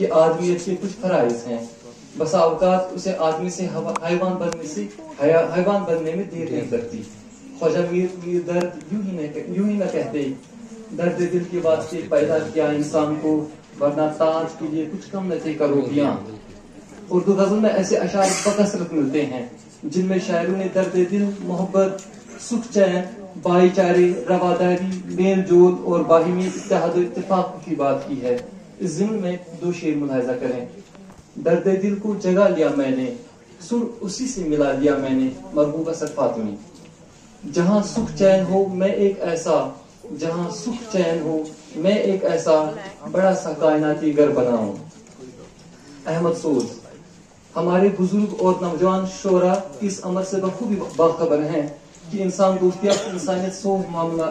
کہ آدمیت کے کچھ فرائض ہیں. بسا اوقات اسے آدمی سے حیوان بننے میں دیر نہیں کرتی. خواجہ میر درد یوں ہی نہ کہتے درد دل کے واسطے پیدا کیا انسان کو ورنہ تاج کے لیے کچھ کم نہ تھے کروبیاں. اردو غزل میں ایسے اشعار بکثرت ملتے ہیں جن میں شاعروں نے درد دل، محبت، سکھ چین، بھائی چارے، رواداری، میل جول اور باہمی اتحاد و اتفاق کی بات کی ہے. اس ضمن میں 2 شعر ملاحظہ کریں. درد دل کو جگا لیا میں نے، سر اسی سے ملا لیا میں نے، مرغوب اسد فاطمی. جہاں سکھ چین ہو میں ایک ایسا، جہاں سکھ چین ہو میں ایک ایسا، بڑا سا کائناتی گھر بناؤں. احمد سوز. ہمارے بزرگ اور نوجوان شعراء اس امر سے بخوبی باخبر ہیں کہ انسان دوستی انسانیت سو معاملہ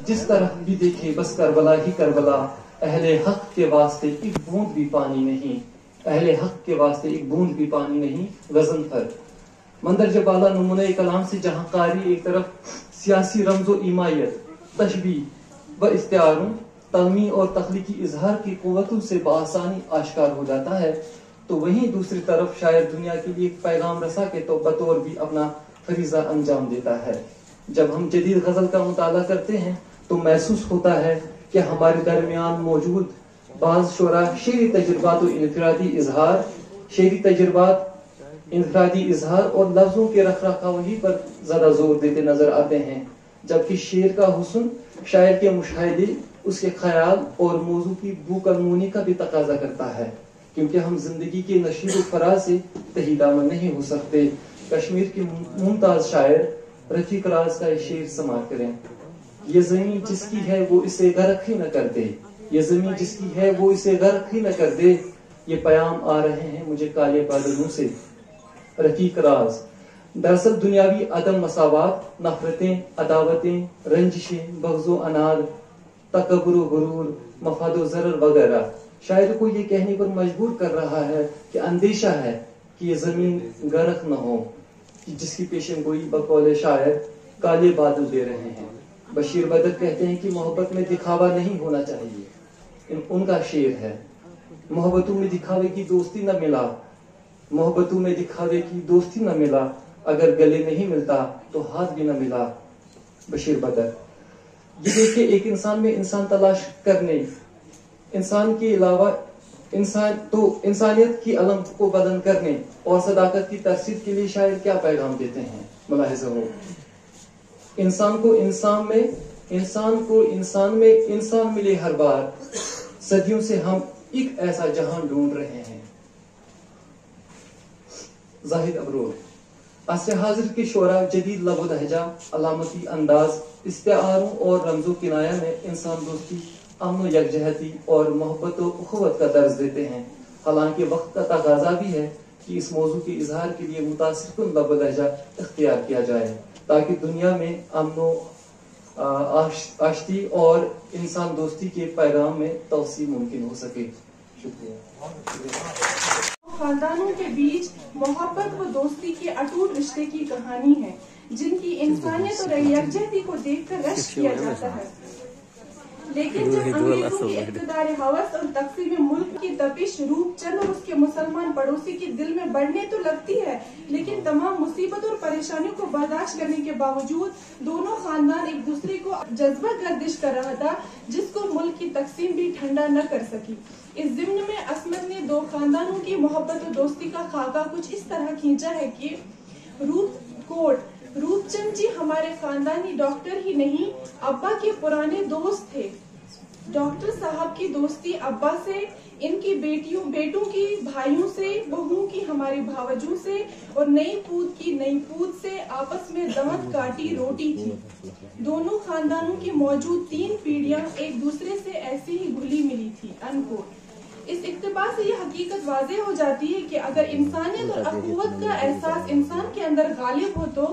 جس طرح بھی دیکھے بس کربلا ہی کربلا. اہل حق کے واسطے ایک بوند بھی پانی نہیں، اہل حق کے واسطے ایک بوند بھی پانی نہیں. غزن پر مندرجہ بالا نمونہ کلام سے جہاں قاری ایک طرف سیاسی رمز و ایمائیت، تشبیہ و استعاروں، تلمیح اور تخلیقی اظہار کی قوتوں سے بآسانی آشکار ہو جاتا ہے، تو وہیں دوسری طرف شاعر دنیا کے لیے ایک پیغام رسا کے تو بطور بھی اپنا فریضہ انجام دیتا ہے. جب ہم جدید غزل کا مطالعہ کرتے ہیں تو محسوس ہوتا ہے کہ ہمارے درمیان موجود بعض شعراء شعری تجربات و انفرادی اظہار اور لفظوں کے رکھ رکھاوی پر زیادہ زور دیتے نظر آتے ہیں، جبکہ شعر کا حسن شاعر کے مشاہدے، اس کے خیال اور موضوع کی بوقلمونی کا بھی تقاضا کرتا ہے، کیونکہ ہم زندگی کے نشیب و فراز سے تہی دامن نہیں ہو سکتے. کشمیر کے ممتاز شاعر رفیق راز کا شعر سماعت کریں. یہ زمین جس کی ہے وہ اسے غرق ہی نہ کر دے، یہ زمین جس کی ہے وہ اسے غرق ہی نہ کر دے، یہ پیام آ رہے ہیں مجھے کالے بادلوں سے. رفیق راز. دراصل دنیاوی عدم مساوات، نفرتیں، عداوتیں، رنجشیں، بغض و عناد، تکبر و غرور، مفاد و ضرر وغیرہ شاعر کو یہ کہنے پر مجبور کر رہا ہے کہ اندیشہ ہے کہ یہ زمین غرق نہ ہو، جس کی پیشن گوئی بقول شاعر کالے بادل دے رہے ہیں. بشیر بدر کہتے ہیں کہ محبت میں دکھاوا نہیں ہونا چاہیے. ان کا شعر ہے، محبتوں میں دکھاوے کی دوستی نہ ملا، محبتوں میں دکھاوے کی دوستی نہ ملا، اگر گلے نہیں ملتا تو ہاتھ بھی نہ ملا. بشیر بدر. یہ دیکھیں ایک انسان میں انسان تلاش کرنے، انسان کے علاوہ انسانیت کی علم کو بلند کرنے اور صداقت کی ترسیل کے لیے شاعر کیا پیغام دیتے ہیں. ملاحظہ ہو، انسان کو انسان میں انسان ملے ہر بار، صدیوں سے ہم ایک ایسا جہان ڈھونڈ رہے ہیں. زاہد ابرور. عصر حاضر کے شعراء جدید لب و لہجہ، علامتی انداز، استعاروں اور رمز و کنایہ میں انسان دوستی، امن و یکجہتی اور محبت و اخوت کا درس دیتے ہیں. حالانکہ وقت کا تقاضا بھی ہے کہ اس موضوع کے اظہار کے لیے متاثر کن لب و لہجہ اختیار کیا جائے تاکہ دنیا میں امن و آشتی اور انسان دوستی کے پیغام میں توسیع ممکن ہو سکے. شکریہ. خاندانوں کے بیچ محبت و دوستی کے اٹوٹ رشتے کی کہانی ہے جن کی انسانیت اور یکجہتی کو دیکھ کر رشک کیا جاتا ہے. لیکن جب انگریزوں کی اقتدار ہوس اور تقسیم ملک کی تپش روپ چند اور اس کے مسلمان پڑوسی کے دل میں بڑھنے تو لگتی ہے، لیکن تمام مصیبت اور پریشانیوں کو برداشت کرنے کے باوجود دونوں خاندان ایک دوسرے کو جذبہ گردش کر رہا تھا جس کو ملک کی تقسیم بھی ٹھنڈا نہ کر سکی. اس ضمن میں عصمت نے 2 خاندانوں کی محبت و دوستی کا خاکہ کچھ اس طرح کھینچا ہے کہ روپ چند جی ہمارے خاندانی ڈاکٹر ہی نہیں، ابا کے پرانے دوست تھے. ڈاکٹر صاحب کی دوستی ابا سے، ان کی بیٹوں کی بھائیوں سے، بہوؤں کی ہماری بھاوجوں سے اور نئی پود کی نئی پود سے آپس میں دانت کاٹی روٹی تھی. دونوں خاندانوں کی موجود 3 پیڑھیاں ایک دوسرے سے ایسی ہی گھلی ملی تھی. اس اقتباس سے یہ حقیقت واضح ہو جاتی ہے کہ اگر انسانیت اور اخوت کا احساس انسان کے اندر غالب ہو تو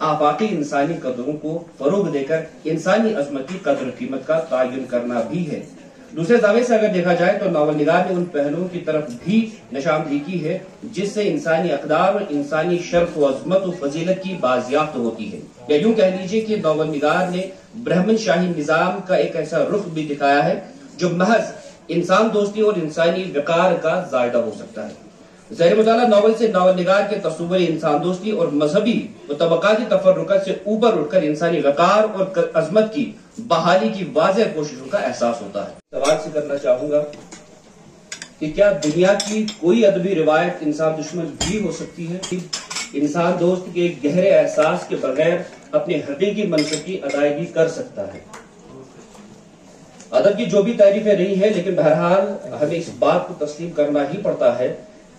آفاقی انسانی قدروں کو فروغ دے کر انسانی عظمت کی قدر قیمت کا تعین کرنا بھی ہے۔ دوسرے زاویے سے اگر دیکھا جائے تو ناول نگار نے ان پہلوؤں کی طرف بھی نشاندہی کی ہے جس سے انسانی اقدار اور انسانی شرف و عظمت و فضیلت کی بازیافت ہوتی ہے، یا یوں کہہ لیجیے کہ ناول نگار نے برہمن شاہی نظام کا ایک ایسا رخ بھی دکھایا ہے جو محض انسان دوستی اور انسانی وقار کا زائدہ ہو سکتا ہے۔ زیر مطالعہ ناول سے ناول نگار کے تصور انسان دوستی اور مذہبی و طبقاتی تفرقات سے اوپر اٹھ کر انسانی وقار اور عظمت کی بحالی کی واضح کوششوں کا احساس ہوتا ہے۔ سوال سے کرنا چاہوں گا کہ کیا دنیا کی کوئی ادبی روایت انسان دشمن بھی ہو سکتی ہے؟ انسان دوست کے گہرے احساس کے بغیر اپنے حقیقی منصب کی ادائیگی کر سکتا ہے؟ ادب کی جو بھی تعریفیں رہی ہیں، لیکن بہرحال ہمیں اس بات کو تسلیم کرنا ہی پڑتا ہے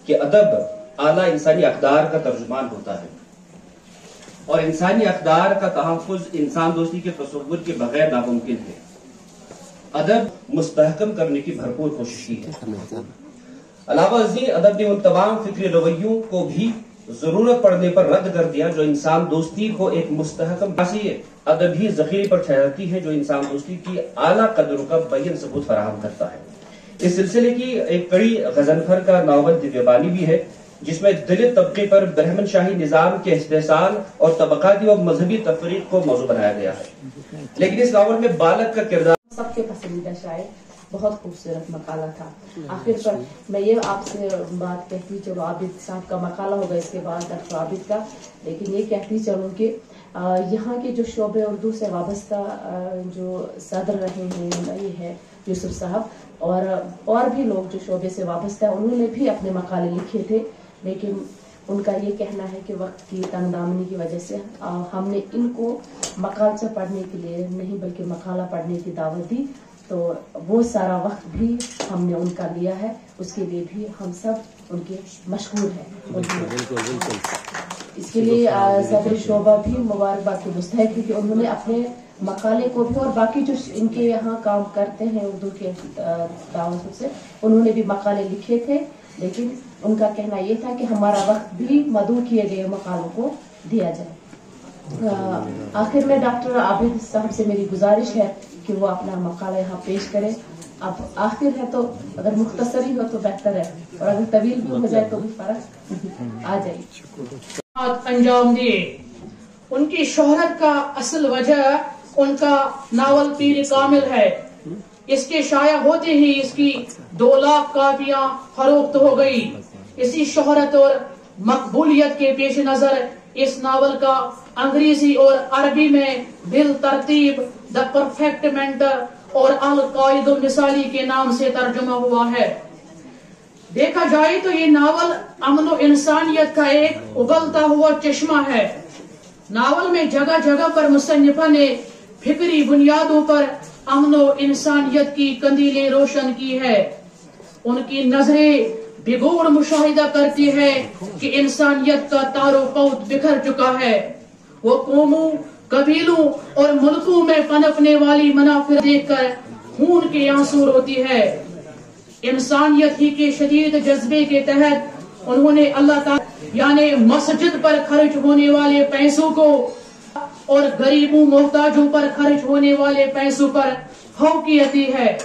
کہ ادب اعلیٰ انسانی اقدار کا ترجمان ہوتا ہے، اور انسانی اقدار کا تحفظ انسان دوستی کے تصور کے بغیر ناممکن ہے۔ ادب مستحکم کرنے کی بھرپور کوشش کی ہے۔ علاوہ ازیں ادب نے ان تمام فکری رویوں کو بھی ضرورت پڑنے پر رد کر دیا جو انسان دوستی کو ایک مستحکم ادبی ذخیرے پر ٹھہرتی ہے، جو انسان دوستی کی اعلیٰ قدروں کا بین ثبوت فراہم کرتا ہے۔ اس سلسلے کی ایک کڑی غضنفر کا ناول دیویہ بانی بھی ہے، جس میں دلت طبقے پر برہمن شاہی نظام کے استحصال اور طبقاتی و مذہبی تفریق کو موضوع بنایا گیا ہے۔ لیکن اس ناول میں بالغ کا کردار سب کے پسندیدہ شاعر، بہت خوبصورت مقالہ تھا۔ آخر پر میں یہ آپ سے بات کہتی چلو، عابد صاحب کا مقالہ ہوگا اس کے بعد ڈاکٹر عابد کا، لیکن یہ کہتی چلوں کہ یہاں کے جو شعبہ اردو سے وابستہ جو صدر رہے ہیں یہ ہے یوسف صاحب، اور بھی لوگ جو شعبے سے وابستہ ہیں انہوں نے بھی اپنے مقالے لکھے تھے، لیکن ان کا یہ کہنا ہے کہ وقت کی تنگ دامنی کی وجہ سے ہم نے ان کو مقالہ پڑھنے کے لیے نہیں بلکہ مقالہ پڑھنے کی دعوت دی، تو وہ سارا وقت بھی ہم نے ان کا لیا ہے، اس کے لیے بھی ہم سب ان کے مشکور ہیں۔ اس کے لیے صدر شعبہ بھی مبارکباد کے مستحق ہے کہ انہوں نے اپنے مقالے کو بھی، اور باقی جو ان کے یہاں کام کرتے ہیں اردو کے دعوت سے، انہوں نے بھی مقالے لکھے تھے، لیکن ان کا کہنا یہ تھا کہ ہمارا وقت بھی مدعو کیے گئے مقالوں کو دیا جائے۔ آخر میں ڈاکٹر عابد صاحب سے میری گزارش ہے کہ وہ اپنا مقالہ یہاں پیش کرے۔ اب آخر ہے تو اگر مختصر ہی ہو تو بہتر ہے، اور اگر طویل بھی ہو جائے تو بھی فرق آ جائے۔ انجام دیے۔ ان کی شہرت کا اصل وجہ ان کا ناول پیر کامل ہے۔ اس کے شائع ہوتے ہی اس کی 2 لاکھ کاپیاں فروخت ہو گئی۔ اسی شہرت اور مقبولیت کے پیش نظر اس ناول کا انگریزی اور عربی میں بالترتیب دا پرفیکٹ مینٹر اور القائد المثالی کے نام سے ترجمہ ہوا ہے۔ دیکھا جائے تو یہ ناول امن و انسانیت کا ایک ابلتا ہوا چشمہ ہے۔ ناول میں جگہ جگہ پر مصنفہ نے فکری بنیادوں پر امن و انسانیت کی کندیلیں روشن کی ہے۔ ان کی نظریں بگوڑ مشاہدہ کرتی ہے کہ انسانیت کا تار و پود بکھر چکا ہے۔ وہ قوموں، قبیلوں اور ملکوں میں پنپنے والی منافر دیکھ کر خون کے آنسو روتی ہے۔ انسانیت ہی کے شدید جذبے کے تحت انہوں نے اللہ تعالی یعنی مسجد پر خرچ ہونے والے پیسوں کو اور غریبوں محتاجوں پر خرچ ہونے والے پیسوں پر فوقیتی ہے۔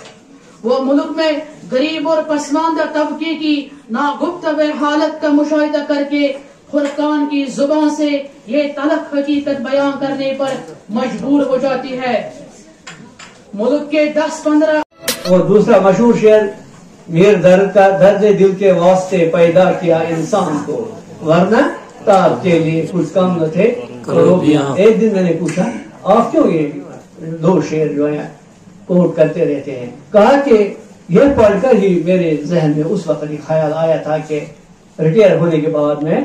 وہ ملک میں غریب اور پسماندہ طبقے کی ناگفتگو حالت کا مشاہدہ کر کے فرقان کی زبان سے یہ تلخ حقیقت بیان کرنے پر مجبور ہو جاتی ہے۔ ملک کے 10-15 اور دوسرا مشہور شعر، میر درد دل کے واسطے پیدا کیا انسان کو، ورنہ تاب کے لیے کچھ کم نہ تھے کروڑیاں۔ ایک دن میں نے پوچھا آپ کیوں یہ 2 شعر جو ہیں کوٹ کرتے رہتے ہیں؟ کہا کہ یہ پڑھ کر ہی میرے ذہن میں اس وقت یہ خیال آیا تھا کہ ریٹائر ہونے کے بعد میں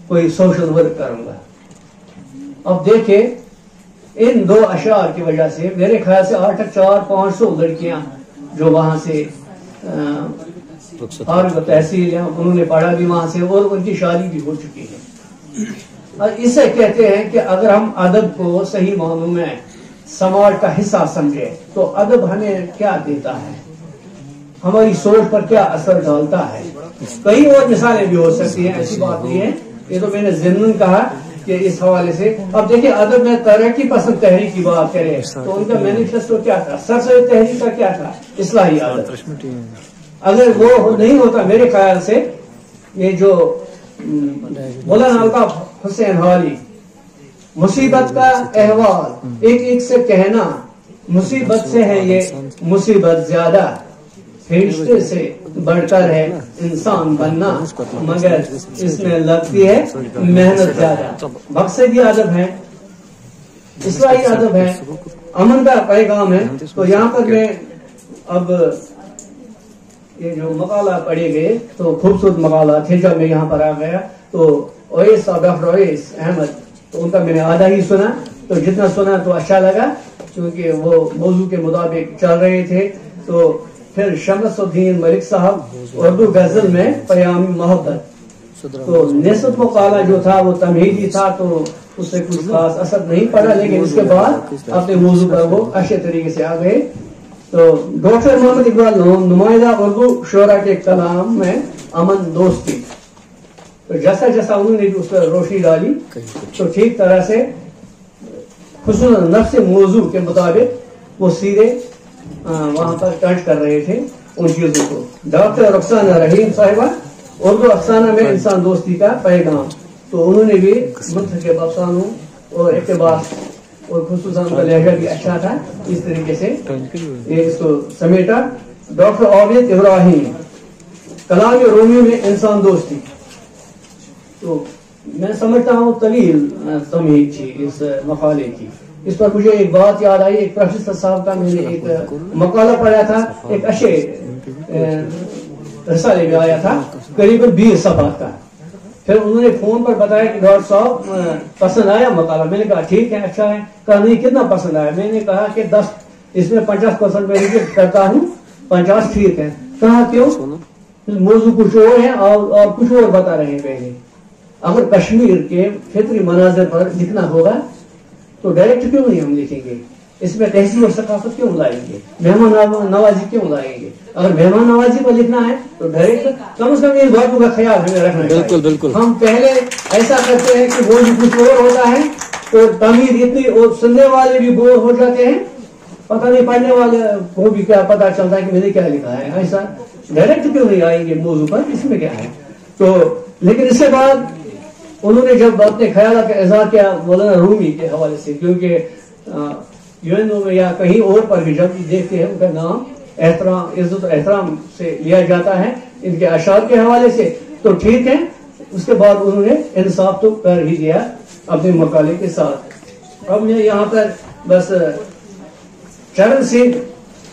کوئی سوشل ورک کروں گا۔ اب دیکھیں ان 2 اشعار کی وجہ سے میرے خیال سے 400-500 لڑکیاں جو وہاں سے فارغ تحصیل ہیں انہوں نے پڑھا بھی وہاں سے، اور ان کی شادی بھی ہو چکی ہے۔ اور اسے کہتے ہیں کہ اگر ہم ادب کو صحیح معنوں میں سماج کا حصہ سمجھے تو ادب ہمیں کیا دیتا ہے، ہماری سوچ پر کیا اثر ڈالتا ہے۔ کئی اور مثالیں بھی ہو سکتی ہیں، ایسی بات نہیں ہے، یہ تو میں نے ضمن کہا کہ اس حوالے سے اب دیکھیں ادب میں ترقی پسند تحریک کی بات کریں تو ان کا مینیفیسٹو کیا تھا؟ سر سید تحریک کا کیا تھا؟ اصلاحی ادب. اگر وہ نہیں ہوتا میرے خیال سے یہ جو مولانا الطاف حسین حوالی مصیبت کا احوال ایک ایک سے کہنا مصیبت سے ہے یہ مصیبت زیادہ فرشتے سے بڑھ کر ہے انسان بننا مگر اس میں لگتی ہے محنت زیادہ. مقصدی ادب ہے اصلاحی ادب ہے امن کا پیغام ہے. تو یہاں پر میں اب یہ جو مقالہ پڑھے گئے تو خوبصورت مقالہ تھے. جب میں یہاں پر آ گیا تو اویس صاحب ڈاکٹر اویس احمد تو ان کا میں نے آدھا ہی سنا تو جتنا سنا تو اچھا لگا کیونکہ وہ موضوع کے مطابق چل رہے تھے. تو پھر شمس الدین ملک صاحب اردو غزل میں پیام محبت تو نصف مقالہ جو تھا وہ تمہیدی تھا تو اس سے کچھ خاص اثر نہیں پڑا لیکن اس کے بعد اپنے موضوع پر وہ اچھے طریقے سے آ گئے. تو ڈاکٹر محمد اقبال نمائندہ اردو شعرا کے کلام میں امن دوستی تو جیسا جیسا انہوں نے اس پر روشنی ڈالی تو ٹھیک طرح سے خصوصاً نفس موضوع کے مطابق وہ سیدھے وہاں پر ٹچ کر رہے تھے ان چیزوں کو. ڈاکٹر رخسانہ رحیم صاحبہ اردو افسانہ میں انسان دوستی کا پیغام تو انہوں نے بھی منتخب افسانوں اور اقتباس اور خصوصاً کا لہجہ بھی اچھا تھا اس طریقے سے یہ اس کو سمیٹا. ڈاکٹر عابد ابراہیم کلام رومی میں انسان دوستی تو میں سمجھتا ہوں طویل تمہید تھی اس مقالے کی. اس پر مجھے ایک بات یاد آئی ایک پروفیسر صاحب کا میں نے ایک مقالہ پڑھا تھا ایک اچھے رسالے میں آیا تھا قریب 20 صفحات کا. پھر انہوں نے فون پر بتایا کہ ڈاکٹر صاحب پسند آیا مقالہ. میں نے کہا ٹھیک ہے اچھا ہے. کہا نہیں کتنا پسند آیا. میں نے کہا کہ 10 اس میں 50% میں ریجیکٹ کرتا ہوں 50 ٹھیک ہے. کہا کیوں؟ موضوع کچھ اور ہے اور کچھ اور بتا رہے ہیں. پہلے اگر کشمیر کے فطری مناظر پر لکھنا ہوگا تو ڈائریکٹ کیوں نہیں ہم لکھیں گے؟ اس میں تہذیب اور ثقافت کیوں لائیں گے؟ مہمان نوازی کیوں لائیں گے؟ اگر مہمان نوازی پر لکھنا ہے تو ڈائریکٹ کم از کم ان باتوں کا خیال ہمیں رکھنا ہے. بالکل بالکل. ہم پہلے ایسا کرتے ہیں کہ وہ بھی کچھ اور ہوتا ہے تو تعمیر اتنی اور سننے والے بھی بور ہو جاتے ہیں پتہ نہیں پڑھنے والے کو بھی کیا پتا چلتا ہے کہ میں نے کیا لکھا ہے. ایسا ڈائریکٹ کیوں نہیں آئیں گے موضوع پر؟ اس میں کیا ہے؟ تو لیکن اس کے بعد انہوں نے جب اپنے خیالات کا اظہار کیا مولانا رومی کے حوالے سے کیونکہ یونو میں یا کہیں اور پر بھی جب دیکھتے ہیں ان کا نام احترام عزت و احترام سے لیا جاتا ہے ان کے اشعار کے حوالے سے تو ٹھیک ہے. اس کے بعد انہوں نے انصاف تو کر ہی دیا اپنے مقالے کے ساتھ. اب میں یہاں پر بس چرن سنگھ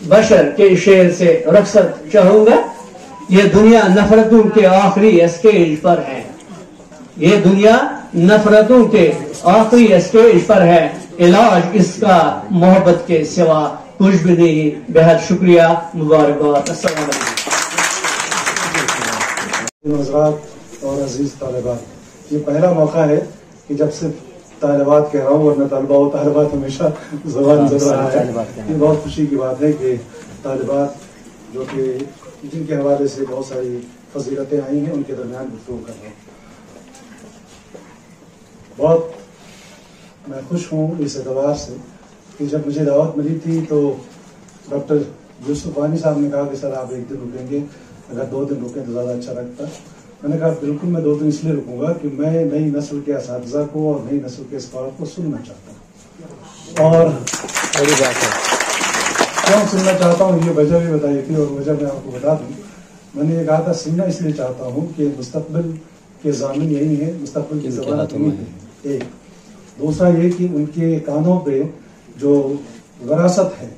بشر کے شعر سے رخصت چاہوں گا. یہ دنیا نفرتوں کے آخری اسٹیج پر ہے. یہ دنیا نفرتوں کے آخری اسٹیج پر ہے. علاج اس کا محبت کے سوا کچھ بھی نہیں. بہت شکریہ. مبارکباد. السلام علیکم. حضرات اور عزیز طالبات یہ پہلا موقع ہے کہ جب صرف طالبات کہہ رہا ہوں ورنہ طالبہ و طالبات ہمیشہ زبان چل رہا ہے. یہ بہت خوشی کی بات ہے کہ طالبات جو کہ جن کے حوالے سے بہت ساری فضیلتیں آئی ہیں ان کے درمیان گفتگو کر رہے ہیں. بہت میں خوش ہوں اس اعتبار سے کہ جب مجھے دعوت ملی تھی تو ڈاکٹر یوسف وانی صاحب نے کہا کہ سر آپ 1 دن رکیں گے اگر 2 دن رکیں تو زیادہ اچھا لگتا. میں نے کہا بالکل میں 2 دن اس لیے رکوں گا کہ میں نئی نسل کے اساتذہ کو اور نئی نسل کے اسکالر کو سننا چاہتا ہوں. اور کیوں سننا چاہتا ہوں یہ وجہ بھی بتائی تھی اور وجہ میں آپ کو بتا دوں. میں نے یہ کہا تھا سننا اس لیے چاہتا ہوں کہ مستقبل کے ضامن یہی ہے مستقبل کی زبان یہی ہے. ایک دوسرا یہ کہ ان کے کانوں پہ جو وراثت ہے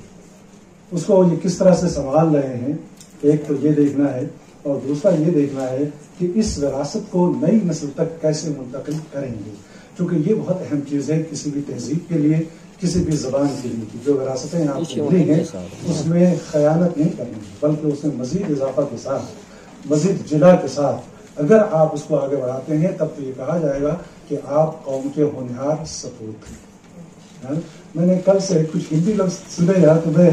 اس کو یہ کس طرح سے سنبھال رہے ہیں. ایک تو یہ دیکھنا ہے اور دوسرا یہ دیکھنا ہے کہ اس وراثت کو نئی نسل تک کیسے منتقل کریں گے کیونکہ یہ بہت اہم چیز ہے کسی بھی تہذیب کے لیے کسی بھی زبان کے لیے. جو وراثتیں آپ کو ملی ہیں اس میں خیانت نہیں کرنی بلکہ اس میں مزید اضافہ کے ساتھ مزید جلا کے ساتھ اگر آپ اس کو آگے بڑھاتے ہیں تب تو یہ کہا جائے گا کہ آپ قوم کے ہونہار سپوت ہیں. میں نے کل سے کچھ ہندی لفظ سنے یا تو میں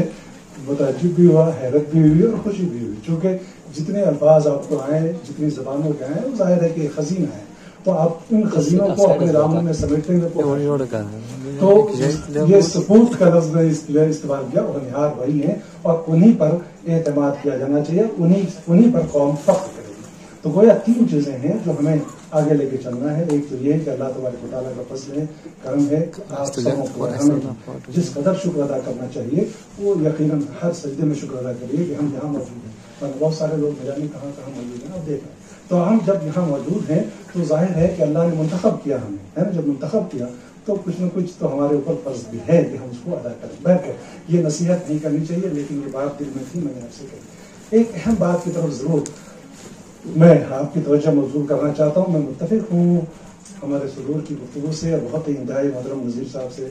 متعجب بھی ہوا حیرت بھی ہوئی اور خوشی بھی ہوئی چونکہ جتنے الفاظ آپ کو آئے جتنی زبانوں کے آئے وہ ظاہر ہے کہ خزینہ ہے تو آپ ان خزینوں کو اپنے دامن میں سمیٹیں گے تو یہ سپورٹ کا لفظ میں استعمال کیا، ہونہار وہی ہیں اور انہی پر اعتماد کیا جانا چاہیے، انہی پر قوم فخر کرے گی۔ تو گویا 3 چیزیں ہیں جو ہمیں آگے لے کے چلنا ہے۔ ایک تو یہ ہے کہ اللہ تبارک و تعالیٰ کا فضل ہے، کرم ہے، آپ سبوں کو ہمیں جس قدر شکر ادا کرنا چاہیے وہ یقیناً ہر سجدے میں شکر ادا کریے کہ ہم یہاں موجود ہیں۔ بہت سارے لوگ نہ جانے کہاں کہاں موجود ہیں، آپ دیکھیں تو ہم جب یہاں موجود ہیں تو ظاہر ہے کہ اللہ نے منتخب کیا ہمیں، ہے نا، جب منتخب کیا تو کچھ نہ کچھ تو ہمارے اوپر فرض بھی ہے کہ ہم اس کو ادا کریں۔ بہرکیف یہ نصیحت نہیں کرنی چاہیے، لیکن یہ بات دل میں تھی، میں نے آپ سے کہی۔ ایک اہم بات کی طرف ضرور میں آپ کی توجہ مبذول کرنا چاہتا ہوں۔ میں متفق ہوں ہمارے صدور کی گفتگو سے اور بہت ہی انتہائی محترم وزیر صاحب سے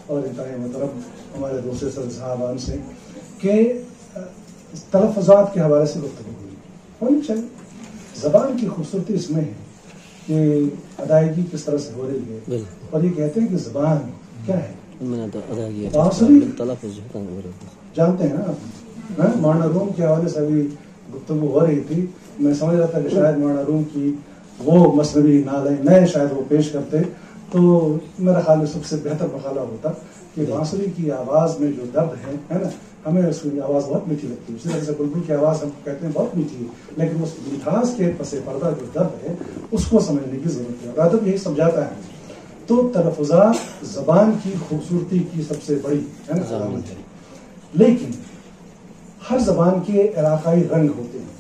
اور انتہائی محترم ہمارے دوسرے صاحبان سے کہ تلفظات کے حوالے سے گفتگو ہونی چاہیے۔ زبان کی خوبصورتی اس میں ہے کہ ادائیگی کس طرح سے ہو رہی ہے، اور یہ کہتے ہیں کہ زبان کیا ہے، بانسری جانتے ہیں نا آپ، مولانا روم کے حوالے سے ابھی گفتگو ہو رہی تھی، میں سمجھ رہا تھا کہ شاید مولانا روم کی وہ مثنوی نئے شاید وہ پیش کرتے تو میرا خیال میں سب سے بہتر مقالہ ہوتا کہ بانسری کی آواز میں جو درد ہے نا، ہمیں اس کی آواز بہت میٹھی لگتی ہے، اسی طرح سے بلبل کی آواز ہم کہتے ہیں بہت میٹھی ہے، لیکن اس مٹھاس کے پس پردہ جو درد ہے اس کو سمجھنے کی ضرورت ہے، اور ادب یہی سمجھاتا ہے۔ تو تلفظات زبان کی خوبصورتی کی سب سے بڑی ہے نا علامت ہے، لیکن ہر زبان کے علاقائی رنگ ہوتے ہیں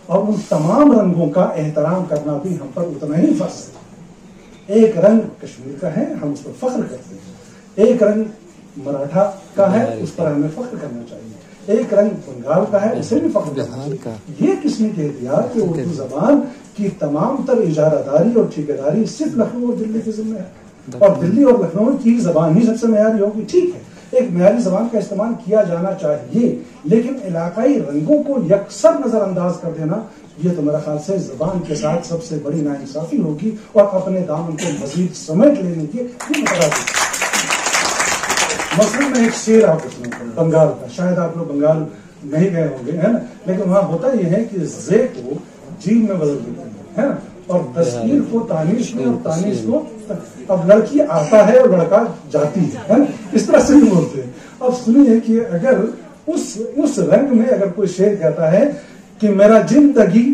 اور ان تمام رنگوں کا احترام کرنا بھی ہم پر اتنا ہی فرض ہے۔ ایک رنگ کشمیر کا ہے، ہم اس پر فخر کرتے ہیں، ایک رنگ مراٹھا کا ہے، اس پر ہمیں فخر کرنا چاہیے، ایک رنگ بنگال کا ہے، اسے بھی فخر کرنا چاہیے۔ یہ قسم کے احتیاط کہ اردو زبان کی تمام تر اجارہ داری اور ٹھیکیداری صرف لکھنؤ اور دلی کے ذمہ ہے، اور دلی اور لکھنؤ کی زبان ہی سب سے معیاری ہوگی۔ ٹھیک ہے، ایک معیاری زبان کا استعمال کیا جانا چاہیے، لیکن علاقائی رنگوں کو یکسر نظر انداز کر دینا یہ تو میرا خیال سے زبان کے ساتھ سب سے بڑی ناانصافی ہوگی اور اپنے دامن کو مزید سمیٹ لینے کی یہ مترادف۔ مثلا میں ایک شعر آپ کو سناتا ہوں بنگال کا، شاید آپ لوگ بنگال نہیں گئے ہوں گے، ہے نا، لیکن وہاں ہوتا یہ ہے کہ زے کو جیم میں بدل دیتے ہیں، ہے نا، اور تذکیر کو تانیث میں اور تانیث کو اب لڑکی آتا ہے اور لڑکا جاتی ہے نا، اس طرح سے بھی بولتے ہیں۔ اب سنیے کہ اگر اس رنگ میں اگر کوئی شعر کہتا ہے کہ میرا زندگی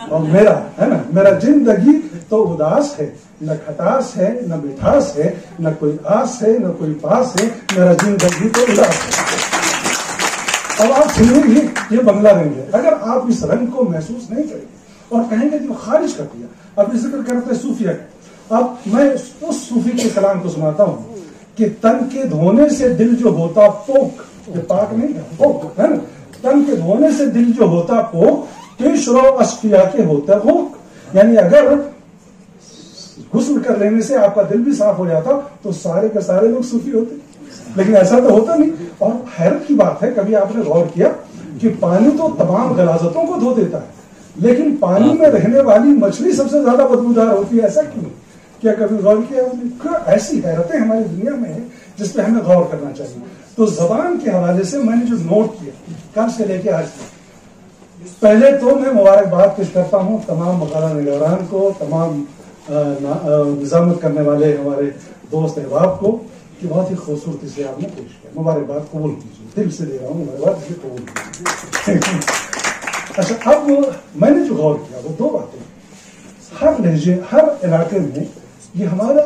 اور میرا ہے نا، میرا زندگی تو اداس ہے، نہ کھٹاس ہے نہ مٹھاس ہے، نہ کوئی آس ہے نہ کوئی پاس ہے، میرا زندگی تو اداس ہے۔ اب آپ سنیں گے یہ بنگلہ رنگ ہے، اگر آپ اس رنگ کو محسوس نہیں کریں گے اور کہیں گے کہ خارج کر دیا۔ اب ذکر کرتے ہیں صوفیہ کا، اب میں اس صوفی کے کلام کو سناتا ہوں کہ تن کے دھونے سے دل جو ہوتا پوک، یہ پاک نہیں ہے، پوک ہے نا، تن کے دھونے سے دل جو ہوتا پوک، تیشرو اشفیا کے ہوتا ہوک، یعنی اگر غسل کر لینے سے آپ کا دل بھی صاف ہو جاتا تو سارے کے سارے لوگ صوفی ہوتے، لیکن ایسا تو ہوتا نہیں۔ اور حیرت کی بات ہے، کبھی آپ نے غور کیا کہ پانی تو تمام غلاظتوں کو دھو دیتا ہے، لیکن پانی میں رہنے والی مچھلی سب سے زیادہ بدبودار ہوتی ہے، ایسا کیوں؟ کیا کبھی غور کیا؟ ایسی حیرتیں ہماری دنیا میں ہیں جس پہ ہمیں غور کرنا چاہیے۔ تو زبان کے حوالے سے میں نے جو نوٹ کیا کل سے لے کے آج تک، پہلے تو میں مبارکباد پیش کرتا ہوں تمام مقالہ نگاران کو، تمام نظامت کرنے والے ہمارے دوست احباب کو کہ بہت ہی خوبصورتی سے آپ نے پیش کیا، مبارکباد قبول کیجیے، دل سے دے رہا ہوں مبارکباد، اسے قبول کیجیے۔ اچھا، اب میں نے جو غور کیا وہ 2 باتیں، ہر لہجے ہر علاقے میں یہ ہمارا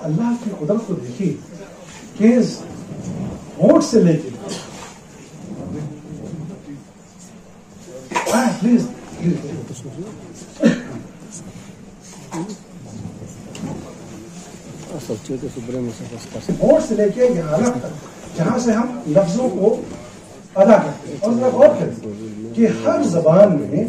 اللہ کی قدرت کو دیکھیے کہ ہونٹ سے لے کے پلیز ہونٹ سے لے کے یہ حالت تک جہاں سے ہم لفظوں کو ادا کرتے ہیں، اور غور کریں کہ ہر زبان میں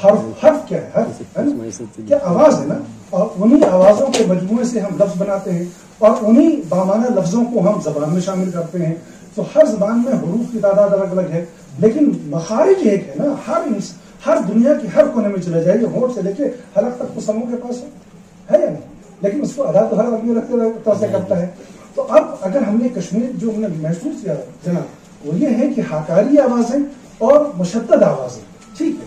حرف کیا ہے، حرف کیا آواز ہے نا، اور انہی آوازوں کے مجموعے سے ہم لفظ بناتے ہیں اور انہی بامانہ لفظوں کو ہم زبان میں شامل کرتے ہیں۔ تو ہر زبان میں حروف کی تعداد الگ الگ ہے، لیکن مخارج ایک ہے نا۔ ہر دنیا کی ہر کونے میں چلے جائیے، ہونٹ سے لے کے حلق تک تو سبوں کے پاس ہے یا نہیں، لیکن اس کو ادا تو ہر آدمی طرح سے کرتا ہے۔ تو اب اگر ہم نے کشمیر جو ہم نے محسوس کیا جناب وہ یہ ہے کہ حکاری آوازیں اور مشدد آوازیں، ٹھیک ہے،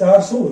400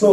100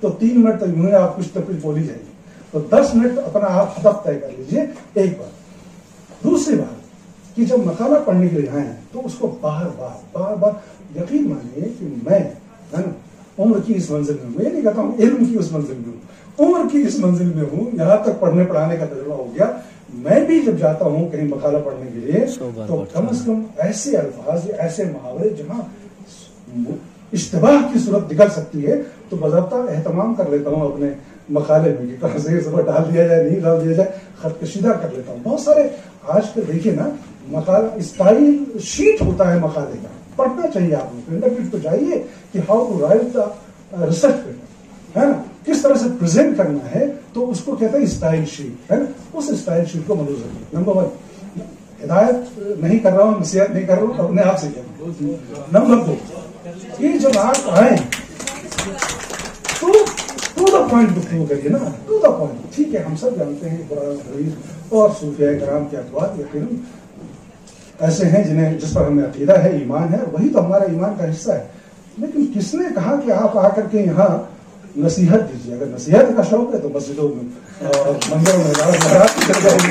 تو 3 منٹ تک یوں آپ کچھ نہ کچھ بولی جائیں گے، تو 10 منٹ اپنا آپ ہدف طے کر لیجیے ایک بار. دوسری بات کہ جب مقالہ پڑھنے کے لیے آئیں تو اس کو بار بار یقین مانیے کہ میں ہے نا عمر کی اس منزل میں ہوں، یہ نہیں کہتا ہوں علم کی اس منزل میں ہوں، عمر کی اس منزل میں ہوں، یہاں تک پڑھنے پڑھانے کا تجربہ ہو گیا. میں بھی جب جاتا ہوں کہیں مقالہ پڑھنے کے لیے تو کم از کم ایسے الفاظ ایسے محاورے جہاں اشتباہ کی صورت نکل سکتی ہے تو باضابطہ اہتمام کر لیتا ہوں اپنے مقالے میں کہ کہاں زیر زبر ڈال دیا جائے نہیں ڈال دیا جائے، خط کشیدہ کر لیتا ہوں. بہت سارے آج کل دیکھیے نا مقالہ اسٹائل شیٹ ہوتا ہے مقالے کا، پڑھنا چاہیے آپ کو، انٹرپریٹ تو چاہیے کہ how to write the research paper ہے نا، کس طرح سے پریزنٹ کرنا ہے، تو اس کو کہتے ہیں اسٹائل شیٹ ہے نا. اس اسٹائل شیٹ کو ملوز رکھیں. نمبر 1 ہدایت نہیں کر رہا ہوں، نصیحت نہیں کر رہا ہوں، اپنے آپ سے کہہ رہا ہوں. نمبر 2 کہ جب آپ آئیں تو ٹو دا پوائنٹ گفتگو کریے نا، ٹو دا پوائنٹ. ٹھیک ہے ہم سب جانتے ہیں قرآن حدیث اور صوفیاء کرام کے اقوال یقیناً ایسے ہیں جس پر ہمیں عقیدہ ہے، ایمان ہے، وہی تو ہمارا ایمان کا حصہ ہے. لیکن کس نے کہا کہ آپ آ کر کے یہاں نصیحت دیجیے؟ اگر نصیحت کا شوق ہے تو مسجدوں میں اور مندروں میں چل جائیں گے.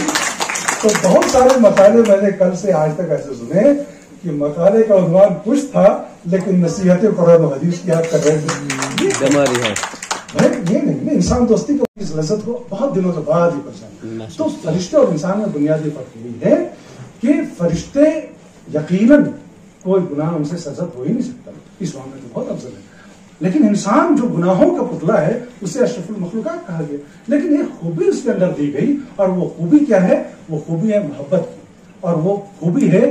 تو بہت سارے مقالے میں نے کل سے آج تک ایسے سنے کہ مقالے کا عنوان کچھ تھا لیکن نصیحتیں قرآن و حدیث کی آپ کر رہے تھے. یہ نہیں، انسان دوستی کو اس لذت کو بہت دنوں کے بعد ہی پہچانا. تو فرشتے اور انسان میں بنیادی فرق یہ ہے کہ فرشتے یقیناً کوئی گناہ ان سے سرزد ہو ہی نہیں سکتا، اس معاملے میں بہت افضل ہے. لیکن انسان جو گناہوں کا پتلا ہے اسے اشرف المخلوقات کہا گیا. لیکن ایک خوبی اس کے اندر دی گئی، اور وہ خوبی کیا ہے؟ وہ خوبی ہے محبت کی، اور وہ خوبی ہے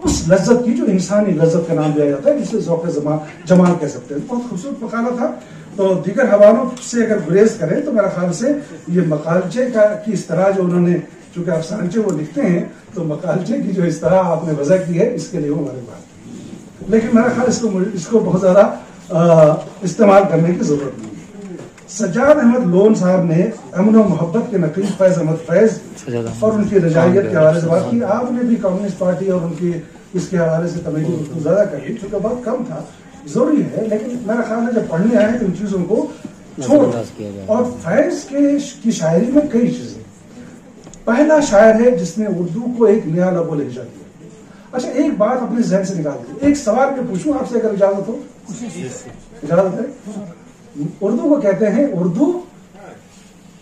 اس لذت کی جو انسانی لذت کا نام دیا جاتا ہے، جسے ذوق جمال کہہ سکتے ہیں. بہت خوبصورت مقالہ تھا. تو دیگر حوالوں سے اگر گریز کریں تو میرا خیال سے یہ مقالچے کی اس طرح جو انہوں نے، چونکہ افسانچے وہ لکھتے ہیں، تو مقالچے کی جو اس طرح آپ نے وضع کی ہے اس کے لیے وہ ہمارے بات. لیکن میرا خیال اس کو بہت زیادہ استعمال کرنے کی ضرورت نہیں. سجاد احمد لون صاحب نے امن و محبت کے نقیب فیض احمد فیض اور ان کی رجائیت کے حوالے سے بات کی. آپ نے بھی کمیونسٹ پارٹی اور ان کی اس کے حوالے سے تمیزی گفتگو زیادہ کر لی، چونکہ بہت کم تھا، ضروری ہے. لیکن میرا خیال ہے جب پڑھنے آئے تو ان چیزوں کو چھوڑ. اور فیض کی شاعری میں کئی چیزیں، پہلا شاعر ہے جس نے اردو کو ایک نیا لب و لہجہ دیا. اچھا ایک بات اپنے ذہن سے نکال دی، ایک سوال میں پوچھوں آپ سے اگر اجازت ہو؟ اجازت ہے. اردو کو کہتے ہیں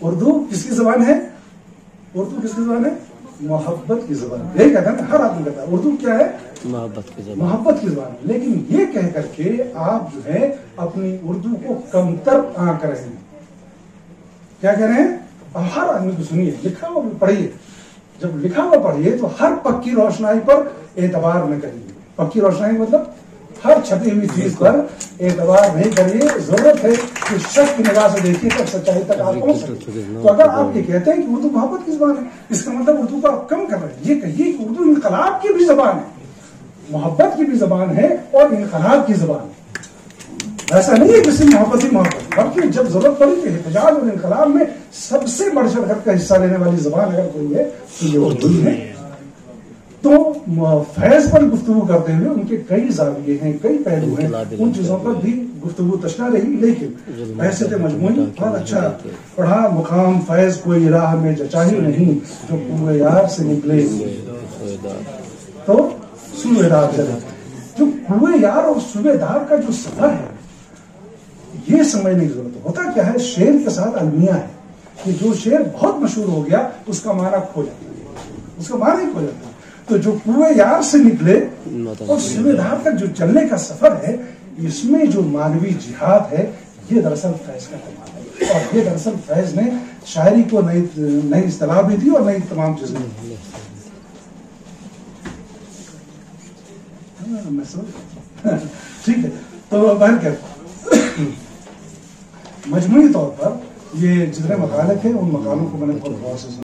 اردو کس کی زبان ہے؟ اردو کس کی زبان ہے؟ محبت کی زبان. یہی کہتے ہیں ہر آدمی کہتا ہے اردو کیا ہے؟ محبت کی زبان. لیکن یہ کہہ کر کے آپ جو ہے اپنی اردو کو کمتر آنک رہے ہیں. کیا کہہ رہے ہیں؟ اب ہر آدمی کو سنیے، لکھا ہوا پڑھیے. جب لکھا ہوا پڑھیے تو ہر پکی روشنائی پر اعتبار نہ کریے. پکی روشنائی مطلب ہر چھپی ہوئی چیز پر اعتبار نہیں کریے. ضرورت ہے کہ شک کی نگاہ سے دیکھیے تب سچائی تک آپ پہنچ سکتے. تو اگر آپ یہ کہتے ہیں کہ اردو محبت کی زبان ہے، اس کا مطلب اردو کو آپ کم کر رہے ہیں. یہ کہیے کہ اردو انقلاب کی بھی زبان ہے، محبت کی بھی زبان ہے اور انقلاب کی زبان ہے. ایسا نہیں ہے کہ صرف محبت ہی محبت، بلکہ جب ضرورت پڑی کہ احتجاج اور انقلاب میں سب سے بڑھ چڑھ کر کا حصہ لینے والی زبان اگر کوئی ہے تو یہ اردو ہے. تو فیض پر گفتگو کرتے ہوئے ان کے کئی زاویے ہیں، کئی پہلو ہیں، ان چیزوں پر بھی گفتگو تشنا رہی. لیکن حیثیت مجموعی بہت اچھا پڑھا. مقام فیض کوئی راہ میں جچاہی نہیں، جو کنویں یار سے نکلے تو سوئے دار چلے. جو کنویں یار اور سوئے دار کا جو سفر ہے یہ سمجھنے کی ضرورت ہے. ہوتا کیا ہے، شعر کے ساتھ المیہ ہے کہ جو شعر بہت مشہور ہو گیا اس کا معنی کھو جاتا ہے، اس کا معنی ہی کھو جاتا ہے. تو جو کنویں یار سے نکلے اور سوئے دار تک جو چلنے کا سفر ہے، اس میں جو مانوی جہاد ہے یہ دراصل فیض کا کمال ہے. اور یہ دراصل فیض نے شاعری کو نئی اصطلاح بھی دی اور نئی تمام چیزیں دی. ٹھیک ہے. تو مجموعی طور پر یہ جتنے مقالے تھے ان مقالوں کو میں نے بہت غور سے